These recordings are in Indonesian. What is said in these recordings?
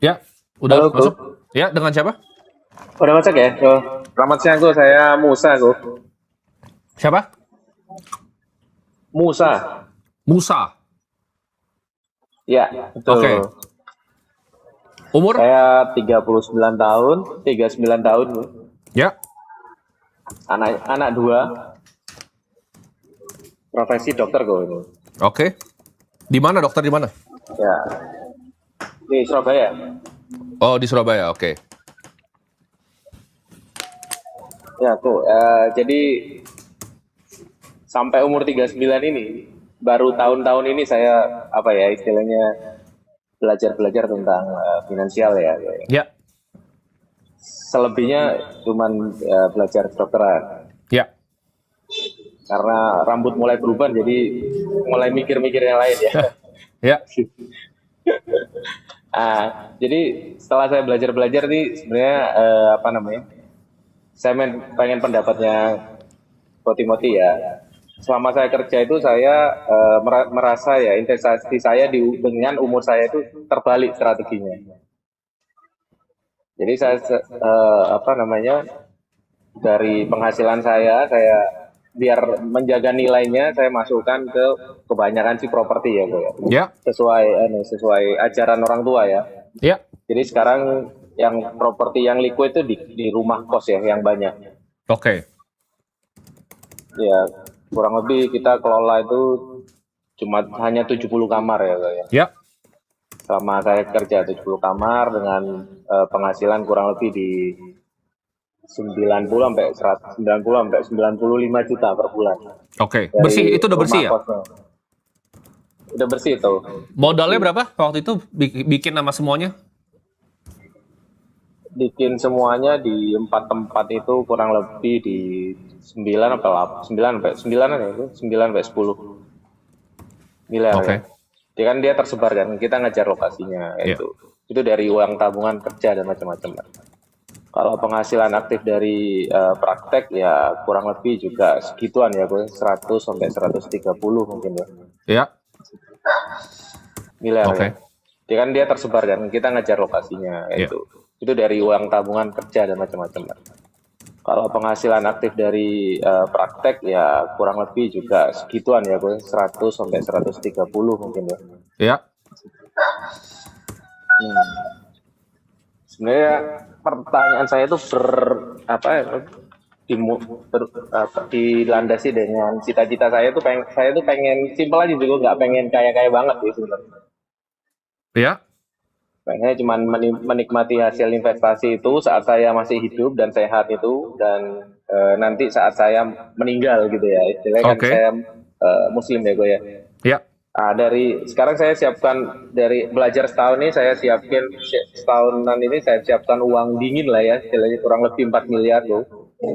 Ya, udah Halo, masuk? Go. Ya, dengan siapa? Udah masuk ya? Go. Selamat siang, Go. Saya Musa, Go. Siapa? Musa. Musa. Ya, Oke. betul. Umur? Saya 39 tahun, 39 tahun, Go. Ya. Anak dua, profesi dokter, Go. Ini. Oke. Di mana dokter di mana? Ya, di Surabaya. Oh, di Surabaya. Oke. Ya, Go. Jadi sampai umur 39 ini, baru tahun-tahun ini saya, apa ya, istilahnya belajar-belajar tentang finansial ya. Go. Ya. Selebihnya cuman belajar kedokteran. Ya. Karena rambut mulai berubah jadi mulai mikir-mikir yang lain ya. Ya. Jadi setelah saya belajar-belajar nih sebenarnya apa namanya? Saya pengen pendapatnya Ko Timothy ya. Selama saya kerja itu saya merasa ya investasi saya dengan umur saya itu terbalik strateginya. Jadi saya apa namanya? Dari penghasilan saya biar menjaga nilainya saya masukkan ke kebanyakan sih properti ya, Ko ya. Ya. Sesuai ajaran orang tua ya. Ya. Jadi sekarang yang properti yang liquid itu di rumah kos ya yang banyak. Oke. Ya, kurang lebih kita kelola itu hanya 70 kamar ya, Ko ya. Ya. Sama saya kerja 70 kamar dengan penghasilan kurang lebih di 90 sampai 190 sampai 95 juta per bulan. Oke. Dari Bersih, itu udah bersih rumah ya? kosnya. Udah bersih tuh. Modalnya berapa waktu itu bikin nama semuanya? Bikin semuanya di 4 tempat itu kurang lebih di 9 atau 9 sampai 9 ya itu 9 sampai 10 miliar Oke. ya. Dia kan dia tersebar kan, kita ngejar lokasinya Iya. Itu dari uang tabungan kerja dan macam-macam. Kalau penghasilan aktif dari praktek ya kurang lebih juga segituan ya, 100 sampai 130 mungkin ya. Ya. Miliar Oke. ya. Dia kan dia tersebar kan, kita ngejar lokasinya Iya. Itu dari uang tabungan kerja dan macam-macam. Kalau penghasilan aktif dari praktek ya kurang lebih juga segituan ya, 100 sampai 130 mungkin ya. Ya. Sebenarnya pertanyaan saya itu dilandasi dengan cita-cita saya tuh pengen simpel aja juga, nggak pengen kaya-kaya banget gitu sebenarnya. Ya. Pengennya cuma menikmati hasil investasi itu saat saya masih hidup dan sehat itu, dan nanti saat saya meninggal gitu ya, istilahnya kan Oke. saya muslim ya, Go ya. Ya. Dari sekarang saya siapkan, dari belajar setahun ini saya setahunan ini saya siapkan uang dingin lah ya, istilahnya kurang lebih 4 miliar Go.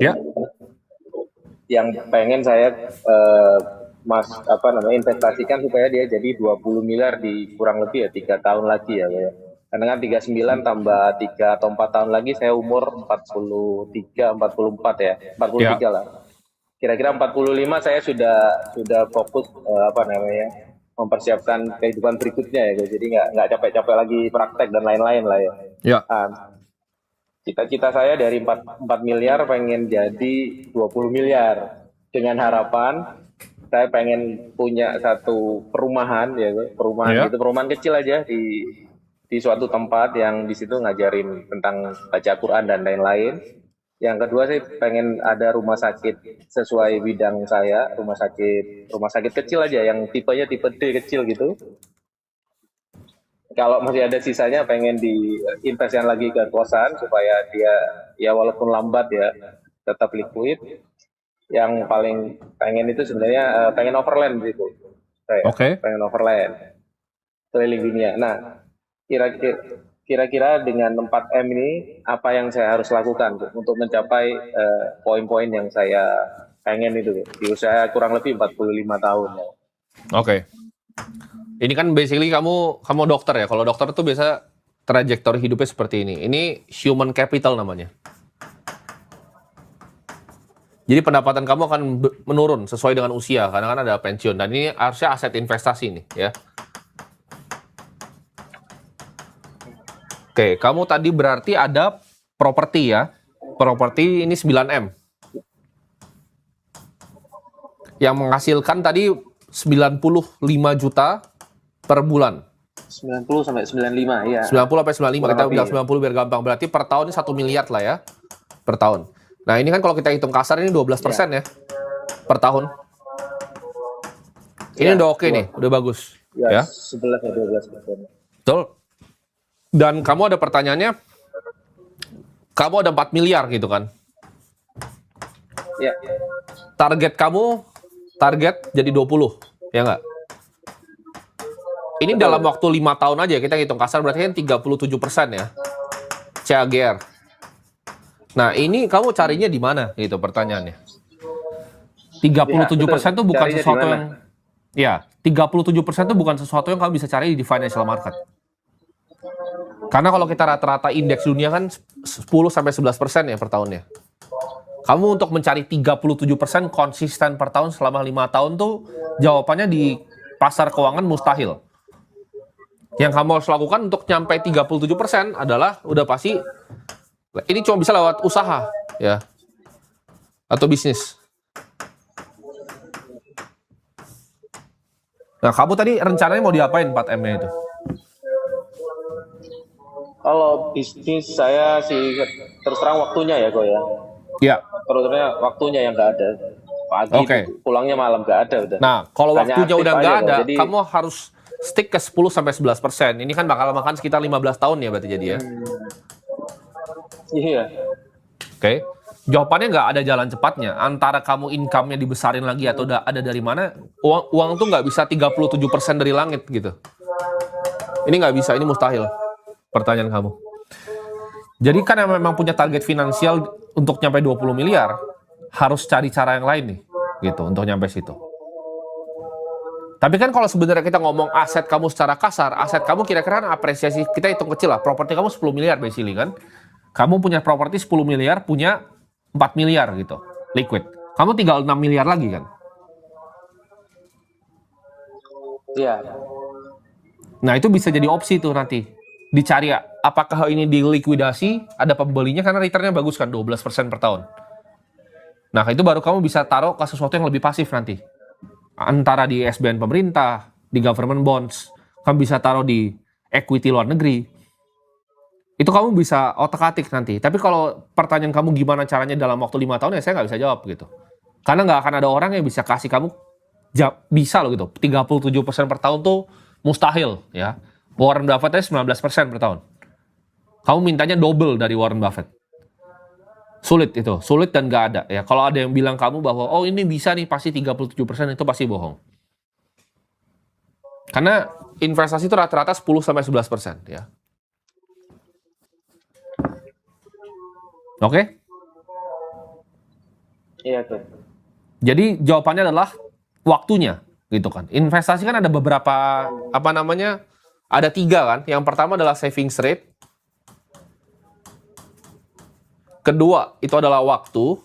Ya. Yang pengen saya investasikan supaya dia jadi 20 miliar di kurang lebih ya 3 tahun lagi ya, Go ya. Karena kan 39 tambah 3 atau 4 tahun lagi saya umur 43, 44 ya, 43 lah. Kira-kira 45 saya sudah fokus mempersiapkan kehidupan berikutnya ya, jadi nggak capek-capek lagi praktek dan lain-lain lah ya. Ya. Cita-cita saya dari 4 miliar pengen jadi 20 miliar dengan harapan saya pengen punya satu perumahan ya, Ya. perumahan kecil aja di suatu tempat yang di situ ngajarin tentang baca Quran dan lain-lain. Yang kedua sih pengen ada rumah sakit sesuai bidang saya, rumah sakit kecil aja yang tipenya tipe D kecil gitu. Kalau masih ada sisanya pengen diinvestasikan lagi ke kosan supaya dia ya walaupun lambat ya tetap liquid. Yang paling pengen itu sebenarnya pengen overland gitu. Oke. Pengen overland keliling dunia. Nah, kira-kira dengan 4M ini apa yang saya harus lakukan untuk mencapai poin-poin yang saya pengen itu di usia kurang lebih 45 tahun. Oke. Ini kan basically kamu dokter ya. Kalau dokter tuh biasa trajektori hidupnya seperti ini. Ini human capital namanya. Jadi pendapatan kamu akan menurun sesuai dengan usia karena kan ada pensiun, dan ini harusnya aset investasi nih ya. Oke, kamu tadi berarti ada properti ya. Properti ini 9M. Yang menghasilkan tadi 95 juta per bulan. 90 sampai 95 ya. 90 sampai 95, kita Kurang bilang lebih. 90 biar gampang. Berarti per tahun ini 1 miliar lah ya. Per tahun. Nah ini kan kalau kita hitung kasar ini 12% ya. Per tahun. Ini Ya, udah oke nih, udah bagus. Ya, Ya, 11 atau 12%. betul. Dan kamu ada pertanyaannya, kamu ada 4 miliar gitu kan. Ya, Target kamu, target jadi 20, ya nggak? Ini Betul. dalam waktu 5 tahun aja, kita hitung kasar berarti kan 37% ya. CAGR. Nah ini kamu carinya di mana gitu pertanyaannya. 37% tuh bukan Carinya di sesuatu mana? yang... Ya, 37% itu bukan sesuatu yang kamu bisa cari di financial market. Karena kalau kita rata-rata indeks dunia kan 10-11% ya per tahunnya. Kamu untuk mencari 37% konsisten per tahun selama 5 tahun tuh jawabannya di pasar keuangan mustahil. Yang kamu harus lakukan untuk nyampe 37% adalah udah pasti ini cuma bisa lewat usaha ya atau bisnis. Nah, kamu tadi rencananya mau diapain 4M-nya itu? Kalau bisnis saya sih terus terang waktunya ya kok ya. Ya. Terusnya waktunya yang nggak ada. Pagi Oke. pulangnya malam nggak ada udah. Nah, kalau Hanya waktunya aktif udah aja nggak kok. ada, Jadi kamu harus stick ke 10-11%. Ini kan bakal makan sekitar 15 tahun ya berarti jadi ya. iya. Oke. Jawabannya nggak ada jalan cepatnya. Antara kamu income-nya dibesarin lagi atau ada dari mana, uang tuh nggak bisa 37% dari langit gitu. Ini nggak bisa, ini mustahil. Pertanyaan kamu. Jadi kan yang memang punya target finansial untuk nyampe 20 miliar, harus cari cara yang lain nih, gitu, untuk nyampe situ. Tapi kan kalau sebenarnya kita ngomong aset kamu secara kasar, aset kamu kira-kira apresiasi, kita hitung kecil lah, properti kamu 10 miliar basically kan. Kamu punya properti 10 miliar, punya 4 miliar gitu, liquid. Kamu tinggal 6 miliar lagi kan. Iya. Nah itu bisa jadi opsi tuh nanti. Dicari apakah ini dilikuidasi, ada pembelinya karena returnnya bagus kan, 12% per tahun. Nah itu baru kamu bisa taruh ke sesuatu yang lebih pasif nanti. Antara di SBN pemerintah, di government bonds, kamu bisa taruh di equity luar negeri. Itu kamu bisa otak-atik nanti. Tapi kalau pertanyaan kamu gimana caranya dalam waktu 5 tahun ya saya nggak bisa jawab gitu. Karena nggak akan ada orang yang bisa kasih kamu bisa loh gitu. 37% per tahun tuh mustahil ya. Warren Buffett 19% per tahun. Kamu mintanya double dari Warren Buffett. Sulit itu, sulit dan nggak ada ya. Kalau ada yang bilang kamu bahwa oh ini bisa nih pasti 37% itu pasti bohong. Karena investasi itu rata-rata 10-11% ya. Oke? Iya tuh. Jadi jawabannya adalah waktunya gitu kan. Investasi kan ada beberapa ada 3 kan. Yang pertama adalah savings rate. Kedua itu adalah waktu.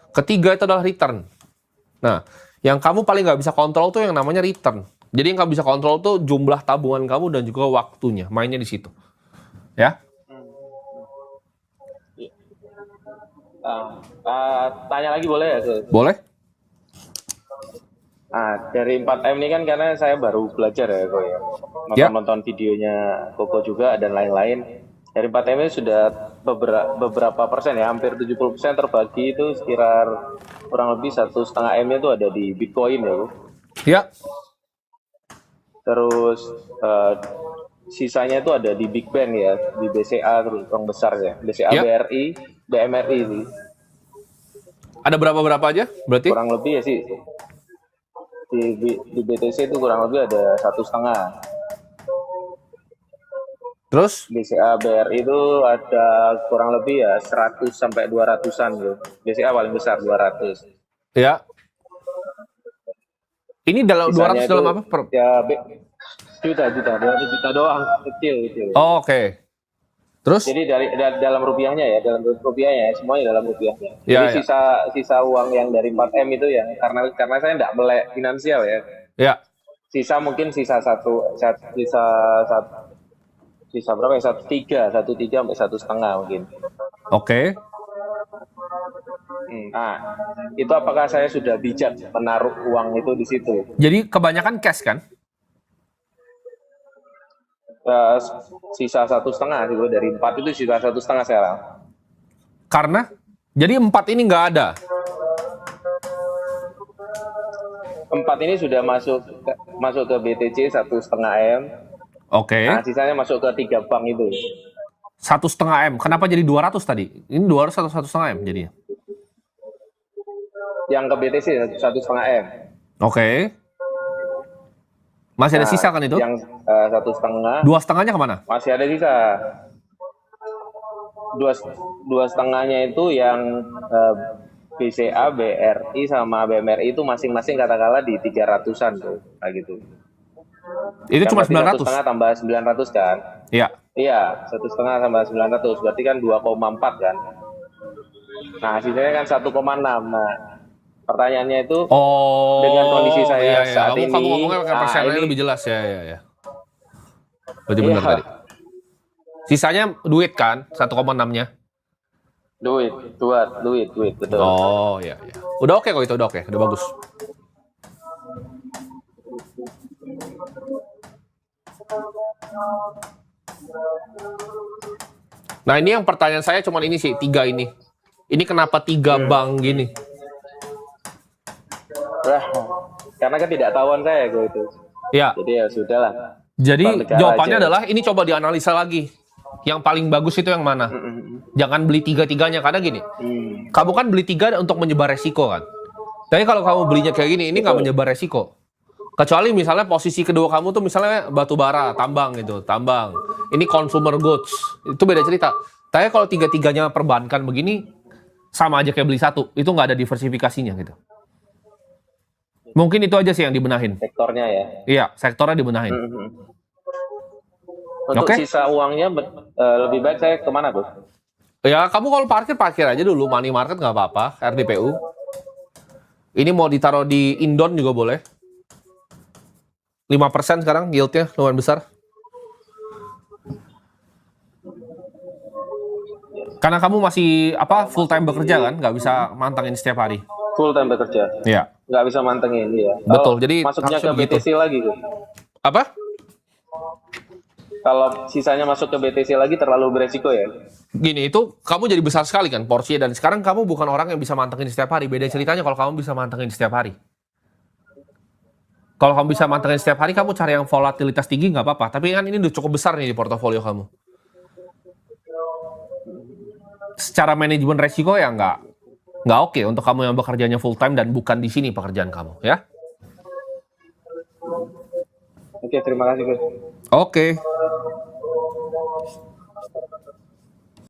Ketiga itu adalah return. Nah, yang kamu paling nggak bisa kontrol tuh yang namanya return. Jadi yang kamu bisa kontrol tuh jumlah tabungan kamu dan juga waktunya. Mainnya di situ. Ya. Tanya lagi boleh ya tuh? Boleh? Dari 4M ini kan karena saya baru belajar ya kok ya. Ya. Nonton videonya Koko juga dan lain-lain. Dari 4M ini sudah beberapa persen ya, hampir 70% terbagi itu sekitar kurang lebih 1,5 M itu ada di Bitcoin ya, Bu. Ya. Terus sisanya itu ada di Big Bang ya, di BCA terus yang besar ya, BCA, Ya. BRI, BMRI sih. Ada berapa aja berarti? Kurang lebih ya sih di BTC itu kurang lebih ada 1,5. Terus? BCA BRI itu ada kurang lebih ya 100 sampai 200-an gitu. BCA paling besar 200. Ya. Ini dalam Sisanya 200 dalam itu, apa? Ya juta 200 juta doang kecil gitu. Oh, oke. Terus? Jadi dari dalam rupiahnya ya, semuanya dalam rupiahnya. Ya, Jadi sisa uang yang dari 4M itu ya karena saya enggak melek finansial ya. Ya. Sisa mungkin sisa sisa berapa ya? 1,3 sampai 1,5 mungkin. Oke. Nah, itu apakah saya sudah bijak menaruh uang itu di situ? Jadi kebanyakan cash kan? Eh, Sisa 1,5 gitu, dari 4 itu sisa 1,5 sekarang. Karena jadi 4 ini nggak ada. 4 ini sudah masuk ke BTC 1,5 M. Oke. Nah, sisanya masuk ke 3 bank itu. 1,5 M. Kenapa jadi 200 tadi? Ini 200 atau 1,5 M jadinya? Yang ke BTC 1,5 M. Oke. Masih ada Nah, sisa kan itu? Yang 1,5 2,5-nya kemana? masih ada sisa. Dua setengahnya itu yang BCA, BRI sama BMRI itu masing-masing katakanlah di 300-an tuh, kayak gitu. Itu Kan cuma berarti 900. 1,5 tambah 900 kan? Iya. Iya, 1,5 tambah 900 berarti kan 2,4 kan? Nah, sisanya kan 1,6. Nah, pertanyaannya itu Oh. dengan kondisi saya iya. saat Kamu ini, ngomongnya pakai nah, persennya ini- lebih jelas ya. Berarti Iya. benar tadi. Sisanya duit kan? 1,6-nya. duit, betul. Oh, iya. Udah oke kok itu, udah oke, udah bagus. Nah, ini yang pertanyaan saya cuma ini sih, 3 ini. Ini kenapa 3 bank gini? Wah, karena ketidaktahuan saya gue itu. Ya, Jadi ya sudahlah. jadi Bank negara jawabannya aja. adalah ini coba dianalisa lagi. Yang paling bagus itu yang mana? Jangan beli 3-3-nya, karena gini. Kamu kan beli 3 untuk menyebar resiko kan. Tapi kalau kamu belinya kayak gini, ini nggak Betul. menyebar resiko. Kecuali misalnya posisi kedua kamu tuh misalnya batu bara, tambang gitu, tambang. Ini consumer goods, itu beda cerita. Tapi kalau 3-3-nya perbankan begini, sama aja kayak beli satu. Itu nggak ada diversifikasinya gitu. Mungkin itu aja sih yang dibenahin. Sektornya ya. Iya, sektornya dibenahin. Untuk Oke. sisa uangnya lebih baik saya kemana tuh? Ya, kamu kalau parkir aja dulu. Money market nggak apa-apa, RDPU. Ini mau ditaruh di Indon juga boleh. 5% sekarang yieldnya lumayan besar. Karena kamu masih full time bekerja kan, nggak bisa mantangin setiap hari. Full time bekerja. Iya. Nggak bisa mantengin ya. Betul, jadi masuknya ke harusnya begitu. BTC lagi tuh. Apa? Kalau sisanya masuk ke BTC lagi terlalu beresiko ya. Gini, itu kamu jadi besar sekali kan porsinya, dan sekarang kamu bukan orang yang bisa mantengin setiap hari. Beda ceritanya kalau kamu bisa mantengin setiap hari. Kalau kamu bisa mantengin setiap hari, kamu cari yang volatilitas tinggi nggak apa-apa. Tapi kan ini udah cukup besar nih di portofolio kamu. Secara manajemen resiko ya nggak oke untuk kamu yang bekerjanya full time dan bukan di sini pekerjaan kamu, ya. Oke, terima kasih Gus. Oke.